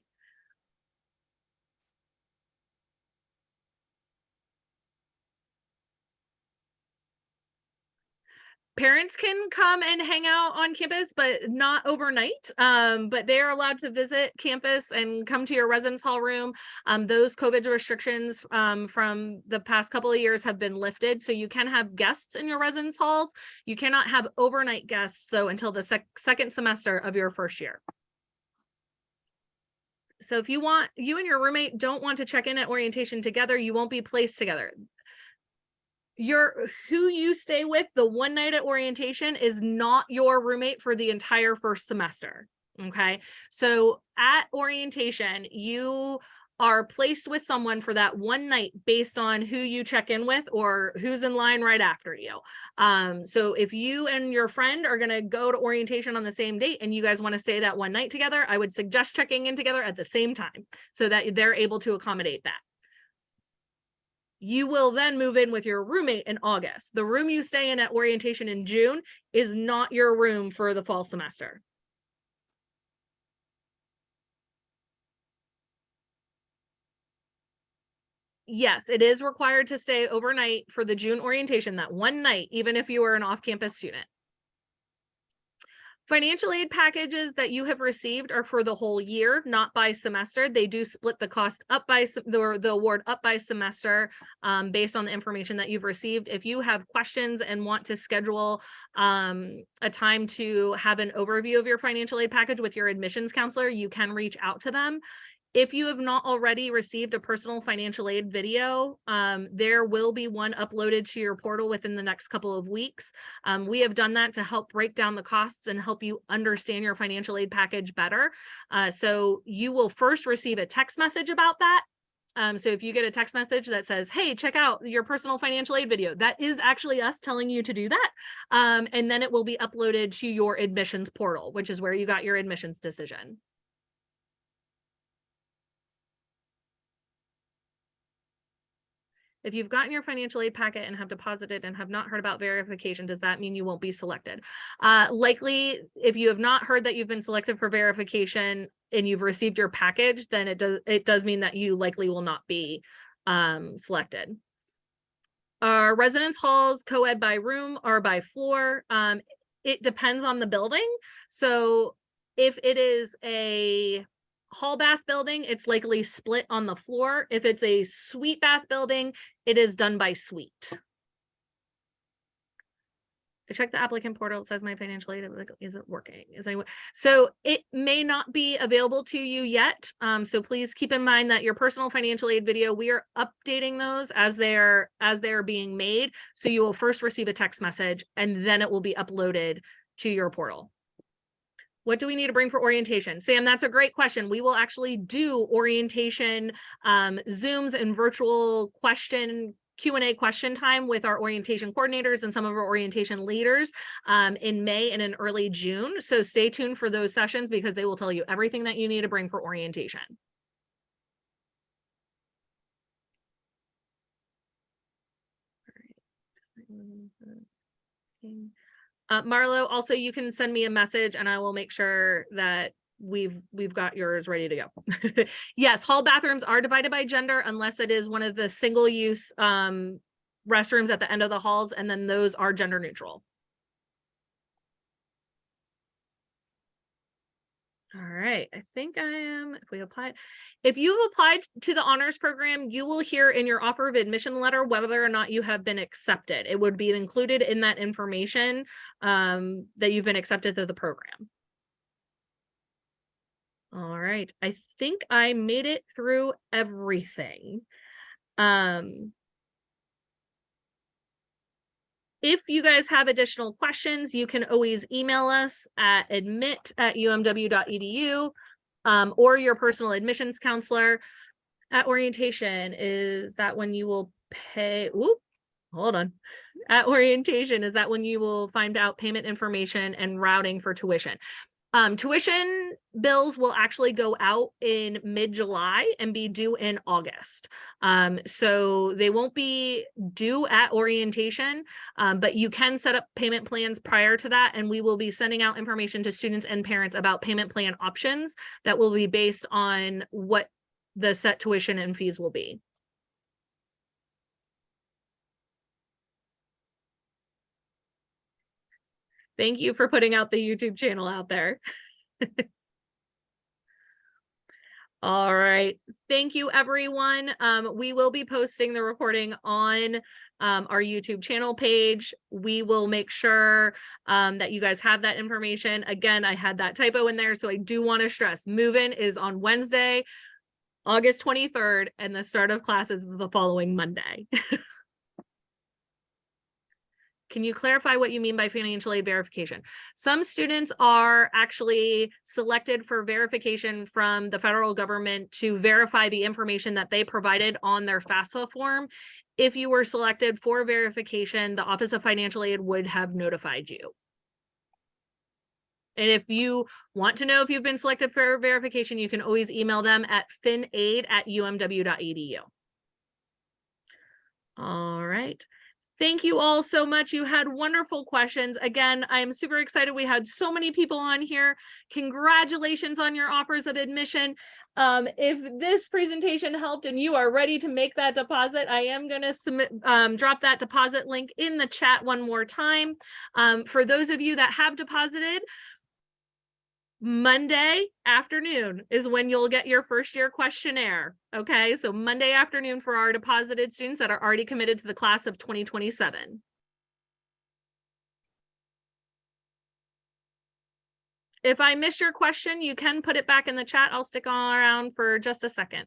Parents can come and hang out on campus, but not overnight. But they're allowed to visit campus and come to your residence hall room. Those COVID restrictions from the past couple of years have been lifted. So you can have guests in your residence halls. You cannot have overnight guests though until the second semester of your first year. So if you and your roommate don't want to check in at orientation together, you won't be placed together. Who you stay with the one night at orientation is not your roommate for the entire first semester. Okay. So at orientation, you are placed with someone for that one night based on who you check in with or who's in line right after you. So if you and your friend are going to go to orientation on the same date and you guys want to stay that one night together, I would suggest checking in together at the same time so that they're able to accommodate that. You will then move in with your roommate in August. The room you stay in at orientation in June is not your room for the fall semester. Yes, it is required to stay overnight for the June orientation, that one night, even if you are an off-campus student. Financial aid packages that you have received are for the whole year, not by semester. They do split the cost up by the award up by semester based on the information that you've received. If you have questions and want to schedule a time to have an overview of your financial aid package with your admissions counselor, you can reach out to them. If you have not already received a personal financial aid video, there will be one uploaded to your portal within the next couple of weeks. We have done that to help break down the costs and help you understand your financial aid package better. So you will first receive a text message about that. So if you get a text message that says, hey, check out your personal financial aid video, that is actually us telling you to do that. And then it will be uploaded to your admissions portal, which is where you got your admissions decision. If you've gotten your financial aid packet and have deposited and have not heard about verification, does that mean you won't be selected? Likely, if you have not heard that you've been selected for verification and you've received your package, then it does mean that you likely will not be selected. Our residence halls co-ed by room or by floor. It depends on the building. So If it is a hall bath building, it's likely split on the floor. If it's a suite bath building, it is done by suite. I checked the applicant portal. It says my financial aid isn't working. So it may not be available to you yet. So please keep in mind that your personal financial aid video, we are updating those as they're being made. So you will first receive a text message and then it will be uploaded to your portal. What do we need to bring for orientation? Sam, that's a great question. We will actually do orientation Zooms and virtual Q&A question time with our orientation coordinators and some of our orientation leaders in May and in early June. So stay tuned for those sessions because they will tell you everything that you need to bring for orientation. Marlo, also you can send me a message and I will make sure that we've got yours ready to go. Yes, hall bathrooms are divided by gender unless it is one of the single use restrooms at the end of the halls, and then those are gender neutral. All right, I think I am, if you've applied to the honors program, you will hear in your offer of admission letter whether or not you have been accepted. It would be included in that information that you've been accepted to the program. All right, I think I made it through everything. If you guys have additional questions, you can always email us at admit@umw.edu or your personal admissions counselor. At orientation, is that when you will pay? Whoop, hold on. At orientation, is that when you will find out payment information and routing for tuition? Tuition bills will actually go out in mid-July and be due in August. So they won't be due at orientation, but you can set up payment plans prior to that, and we will be sending out information to students and parents about payment plan options that will be based on what the set tuition and fees will be. Thank you for putting out the YouTube channel out there. All right. Thank you, everyone. We will be posting the recording on our YouTube channel page. We will make sure that you guys have that information. Again, I had that typo in there, so I do want to stress move-in is on Wednesday, August 23rd, and the start of classes is the following Monday. Can you clarify what you mean by financial aid verification? Some students are actually selected for verification from the federal government to verify the information that they provided on their FAFSA form. If you were selected for verification, the Office of Financial Aid would have notified you. And if you want to know if you've been selected for verification, you can always email them at finaid@umw.edu. All right. Thank you all so much. You had wonderful questions. Again, I am super excited. We had so many people on here. Congratulations on your offers of admission. If this presentation helped and you are ready to make that deposit, I am going to drop that deposit link in the chat one more time. For those of you that have deposited, Monday afternoon is when you'll get your first year questionnaire. Okay, so Monday afternoon for our deposited students that are already committed to the class of 2027. If I missed your question, you can put it back in the chat. I'll stick around for just a second.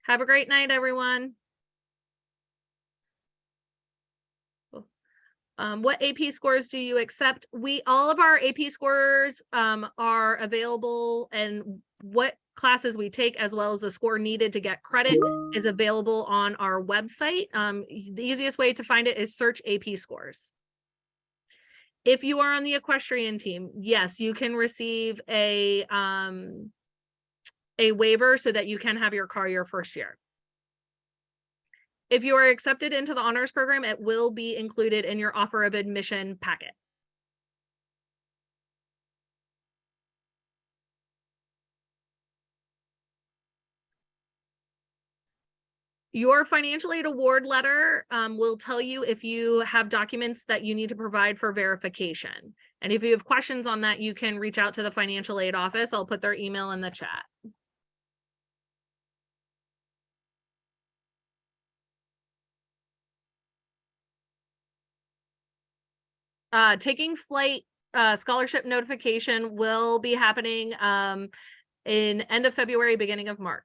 Have a great night, everyone. What AP scores do you accept? All of our AP scores are available, and what classes we take, as well as the score needed to get credit, is available on our website. The easiest way to find it is search AP scores. If you are on the equestrian team, yes, you can receive a waiver so that you can have your car your first year. If you are accepted into the honors program, it will be included in your offer of admission packet. Your financial aid award letter will tell you if you have documents that you need to provide for verification. And if you have questions on that, you can reach out to the financial aid office. I'll put their email in the chat. Taking flight scholarship notification will be happening in end of February, beginning of March.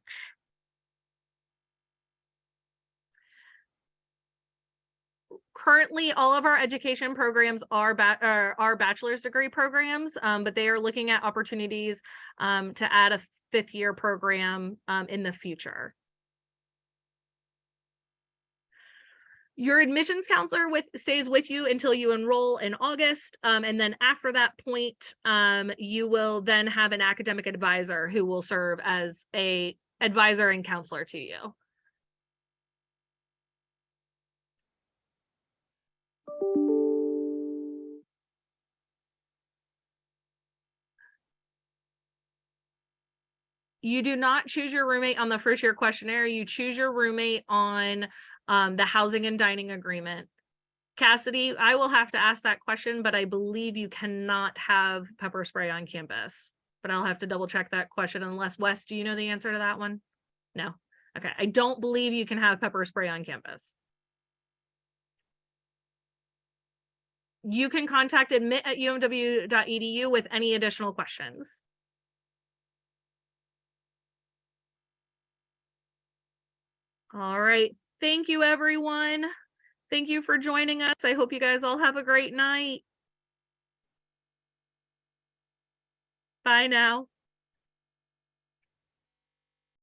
Currently, all of our education programs are bachelor's degree programs, but they are looking at opportunities to add a 5th year program in the future. Your admissions counselor stays with you until you enroll in August. And then after that point, you will then have an academic advisor who will serve as an advisor and counselor to you. You do not choose your roommate on the first year questionnaire. You choose your roommate on the housing and dining agreement. Cassidy, I will have to ask that question, but I believe you cannot have pepper spray on campus. But I'll have to double check that question unless, Wes, do you know the answer to that one? No. Okay. I don't believe you can have pepper spray on campus. You can contact admit@umw.edu with any additional questions. All right. Thank you, everyone. Thank you for joining us. I hope you guys all have a great night. Bye now.